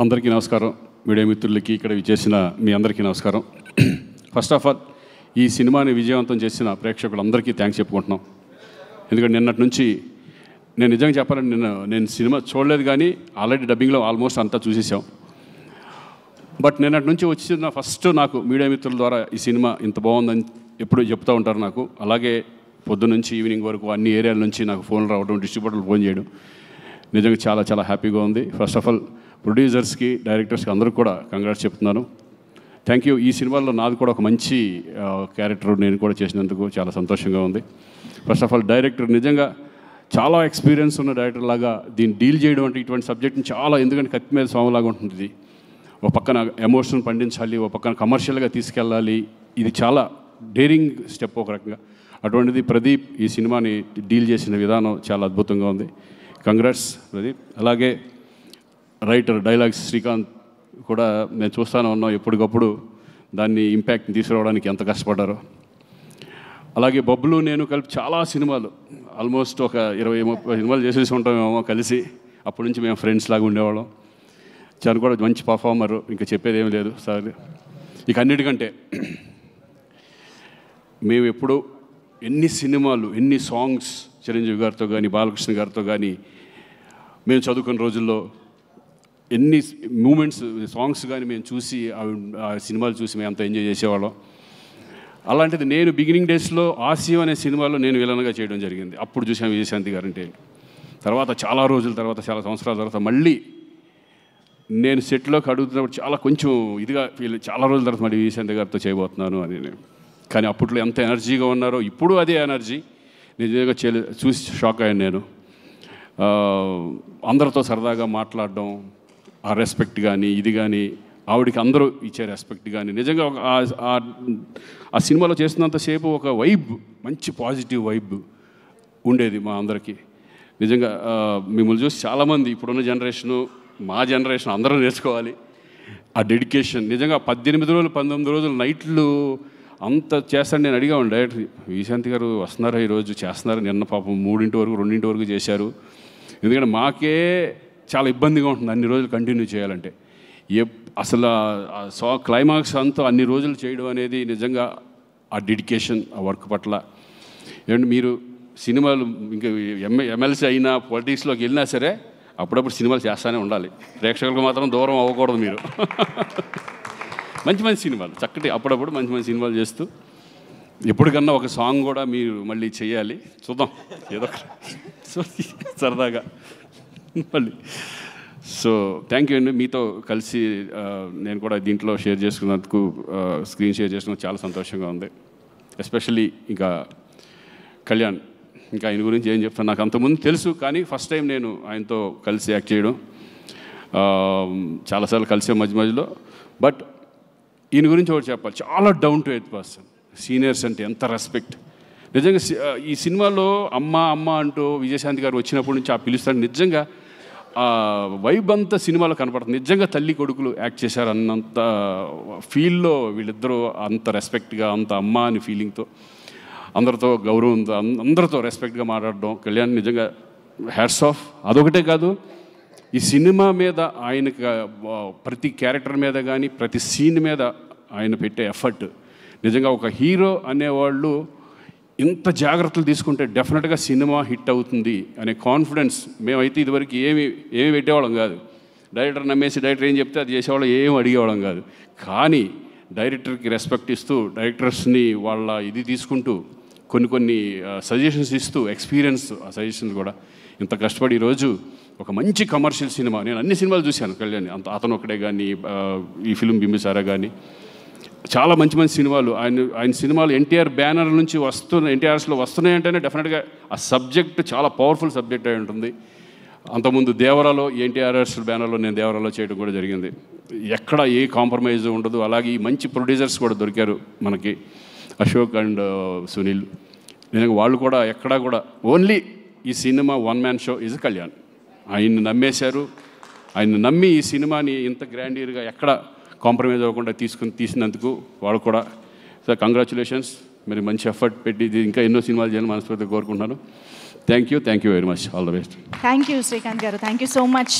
అందరికీ నమస్కారం. మీడియా మిత్రులకి ఇక్కడ విచ్చేసిన మీ అందరికీ నమస్కారం. ఫస్ట్ ఆఫ్ ఆల్ ఈ సినిమాని విజయవంతం చేసిన ప్రేక్షకులందరికీ థ్యాంక్స్ చెప్పుకుంటున్నాం. ఎందుకంటే నిన్నటి నుంచి నేను నిజంగా చెప్పాలంటే నేను సినిమా చూడలేదు, కానీ ఆల్రెడీ డబ్బింగ్లో ఆల్మోస్ట్ అంతా చూసేసాం. బట్ నిన్నటి నుంచి వచ్చిన ఫస్ట్ నాకు మీడియా మిత్రుల ద్వారా ఈ సినిమా ఇంత బాగుందని ఎప్పుడూ చెప్తూ ఉంటారు నాకు. అలాగే పొద్దు నుంచి ఈవినింగ్ వరకు అన్ని ఏరియాల నుంచి నాకు ఫోన్లు రావడం, డిస్ట్రిబ్యూటర్లు ఫోన్ చేయడం నిజంగా చాలా చాలా హ్యాపీగా ఉంది. ఫస్ట్ ఆఫ్ ఆల్ ప్రొడ్యూసర్స్కి, డైరెక్టర్స్కి అందరికీ కూడా కంగ్రాట్స్ చెప్తున్నాను. Thank you. ఈ సినిమాలో నాది కూడా ఒక మంచి క్యారెక్టర్ నేను కూడా చేసినందుకు చాలా సంతోషంగా ఉంది. ఫస్ట్ ఆఫ్ ఆల్ డైరెక్టర్ నిజంగా చాలా ఎక్స్పీరియన్స్ ఉన్న డైరెక్టర్ లాగా దీన్ని డీల్ చేయడం అంటే ఇటువంటి సబ్జెక్ట్ని చాలా, ఎందుకంటే కత్తి మీద స్వామిలాగా ఉంటుంది. ఒక పక్కన ఎమోషన్ పండించాలి, ఒక పక్కన కమర్షియల్గా తీసుకెళ్ళాలి. ఇది చాలా డేరింగ్ స్టెప్ ఒక రకంగా. అటువంటిది ప్రదీప్ ఈ సినిమాని డీల్ చేసిన విధానం చాలా అద్భుతంగా ఉంది. కంగ్రాట్స్ ప్రదీప్. అలాగే రైటర్ డైలాగ్స్ శ్రీకాంత్ కూడా నేను చూస్తూనే ఉన్నాం, ఎప్పటికప్పుడు దాన్ని ఇంపాక్ట్ని తీసుకురావడానికి ఎంత కష్టపడ్డారో. అలాగే బబ్లు నేను కలిపి చాలా సినిమాలు, ఆల్మోస్ట్ ఒక 20-30 సినిమాలు చేసేసి ఉంటామేమో కలిసి. అప్పటి నుంచి మేము ఫ్రెండ్స్ లాగా ఉండేవాళ్ళం. చాలా కూడా మంచి పర్ఫార్మరు, ఇంకా చెప్పేది ఏమీ లేదు సార్. ఇక అన్నిటికంటే మేము ఎప్పుడు ఎన్ని సినిమాలు, ఎన్ని సాంగ్స్ చిరంజీవి గారితో కానీ, బాలకృష్ణ గారితో కానీ మేము చదువుకున్న రోజుల్లో ఎన్ని మూమెంట్స్, సాంగ్స్ కానీ మేము చూసి ఆ సినిమాలు చూసి మేము అంత ఎంజాయ్ చేసేవాళ్ళం. అలాంటిది నేను బిగినింగ్ డేస్లో ఆసియం అనే సినిమాలో నేను విలన్గా చేయడం జరిగింది. అప్పుడు చూసాను విజయశాంతి గారంటే. తర్వాత చాలా రోజుల తర్వాత, చాలా సంవత్సరాల తర్వాత మళ్ళీ నేను సెట్లోకి అడుగుతున్నప్పుడు చాలా కొంచెం ఇదిగా చాలా రోజుల తర్వాత మళ్ళీ విజయశాంతి గారితో చేయబోతున్నాను అని. కానీ అప్పట్లో ఎంత ఎనర్జీగా ఉన్నారో ఇప్పుడు అదే ఎనర్జీ నిజంగా చూసి షాక్ అయ్యాను నేను. అందరితో సరదాగా మాట్లాడడం, ఆ రెస్పెక్ట్ కానీ ఇది కానీ, ఆవిడికి అందరూ ఇచ్చే రెస్పెక్ట్ కానీ, నిజంగా ఆ సినిమాలో చేస్తున్నంతసేపు ఒక వైబ్, మంచి పాజిటివ్ వైబ్ ఉండేది మా అందరికీ. నిజంగా మిమ్మల్ని చూసి చాలామంది ఇప్పుడున్న జనరేషను, మా జనరేషన్ అందరూ నేర్చుకోవాలి ఆ డెడికేషన్. నిజంగా 18 రోజులు 19 రోజులు నైట్లు అంత చేస్తాను. నేను అడిగా ఉండే డైరెక్టర్, విజయశాంతి గారు వస్తున్నారా ఈరోజు, చేస్తున్నారు. నిన్న పాపం 3 వరకు 2 వరకు చేశారు. ఎందుకంటే మాకే చాలా ఇబ్బందిగా ఉంటుంది అన్ని రోజులు కంటిన్యూ చేయాలంటే. అసలు క్లైమాక్స్ అంతా అన్ని రోజులు చేయడం అనేది నిజంగా ఆ డెడికేషన్, ఆ వర్క్ పట్ల. ఏమంటే మీరు సినిమాలు ఇంకా ఎమ్మెల్సీ అయినా, పొలిటిక్స్లోకి వెళ్ళినా సరే అప్పుడప్పుడు సినిమాలు చేస్తూనే ఉండాలి. ప్రేక్షకులకు మాత్రం దూరం అవ్వకూడదు మీరు. మంచి మంచి సినిమాలు, చక్కటి అప్పుడప్పుడు మంచి మంచి సినిమాలు చేస్తూ ఎప్పటికన్నా ఒక సాంగ్ కూడా మీరు మళ్ళీ చేయాలి. చూద్దాం ఏదో సరదాగా మళ్ళీ. సో థ్యాంక్ యూ అండి. మీతో కలిసి నేను కూడా దీంట్లో షేర్ చేసుకున్నందుకు, స్క్రీన్ షేర్ చేసుకున్నందుకు చాలా సంతోషంగా ఉంది. ఎస్పెషల్లీ ఇంకా కళ్యాణ్, ఇంకా ఆయన గురించి ఏం చెప్తాను, నాకు అంతకుముందు తెలుసు, కానీ ఫస్ట్ టైం నేను ఆయనతో కలిసి యాక్ట్ చేయడం. చాలాసార్లు కలిసే మధ్యలో. బట్ ఈయన గురించి ఒకటి చెప్పాలి, చాలా down to earth person. Seniors అంటే ఎంత రెస్పెక్ట్. నిజంగా ఈ సినిమాలో అమ్మ అమ్మ అంటూ విజయశాంతి గారు వచ్చినప్పటి నుంచి ఆ పిలుస్తాడు. నిజంగా వైబ్ అంతా సినిమాలో కనపడుతుంది. నిజంగా తల్లి కొడుకులు యాక్ట్ చేశారు అన్నంత ఫీల్లో వీళ్ళిద్దరూ, అంత రెస్పెక్ట్గా, అంత అమ్మ అని ఫీలింగ్తో, అందరితో గౌరవంతో, అందరితో రెస్పెక్ట్గా మాట్లాడడం. కళ్యాణ్ నిజంగా హ్యాట్స్ ఆఫ్. అదొకటే కాదు, ఈ సినిమా మీద ఆయనకి ప్రతి క్యారెక్టర్ మీద కానీ, ప్రతి సీన్ మీద ఆయన పెట్టే ఎఫర్ట్. నిజంగా ఒక హీరో అనేవాళ్ళు ఇంత జాగ్రత్తలు తీసుకుంటే డెఫినెట్గా సినిమా హిట్ అవుతుంది అనే కాన్ఫిడెన్స్. మేమైతే ఇదివరకు ఏమి పెట్టేవాళ్ళం కాదు. డైరెక్టర్ నమ్మేసి డైరెక్టర్ ఏం చెప్తే అది చేసేవాళ్ళం, ఏం అడిగేవాళ్ళం కాదు. కానీ డైరెక్టర్కి రెస్పెక్ట్ ఇస్తూ, డైరెక్టర్స్ని వాళ్ళ ఇది తీసుకుంటూ, కొన్ని సజెషన్స్ ఇస్తూ, ఎక్స్పీరియన్స్ ఆ సజెషన్స్ కూడా ఇంత కష్టపడి ఈరోజు ఒక మంచి కమర్షియల్ సినిమా. నేను అన్ని సినిమాలు చూశాను కళ్యాణ్, అతను ఒకటే కానీ, ఈ ఫిల్మ్ బింబిసారా కానీ, చాలా మంచి మంచి సినిమాలు. ఆయన సినిమాలు ఎన్టీఆర్ బ్యానర్ నుంచి ఎన్టీఆర్స్లో వస్తున్నాయంటేనే డెఫినెట్గా ఆ సబ్జెక్ట్ చాలా పవర్ఫుల్ సబ్జెక్ట్ అయి ఉంటుంది. అంతకుముందు దేవరాలో, ఎన్టీఆర్ఎస్ బ్యానర్లో నేను దేవరాలో చేయడం కూడా జరిగింది. ఎక్కడ ఏ కాంప్రమైజ్ ఉండదు. అలాగే ఈ మంచి ప్రొడ్యూసర్స్ కూడా దొరికారు మనకి, అశోక్ అండ్ సునీల్. నిజంగా వాళ్ళు కూడా ఎక్కడా కూడా ఓన్లీ ఈ cinema one man show is Kalyan. ఆయన్ని నమ్మేశారు. ఆయన్ని నమ్మి ఈ సినిమాని ఇంత గ్రాండియర్గా ఎక్కడ కాంప్రమైజ్ అవ్వకుండా తీసినందుకు వాళ్ళు కూడా. So congratulations. మరి మంచి ఎఫర్ట్ పెట్టి ఇంకా ఎన్నో సినిమాలు చేయాలని మనస్ఫూర్తిగా కోరుకుంటున్నాను. Thank you very much. All the best. Thank you Srikanth గారు. Thank you so much.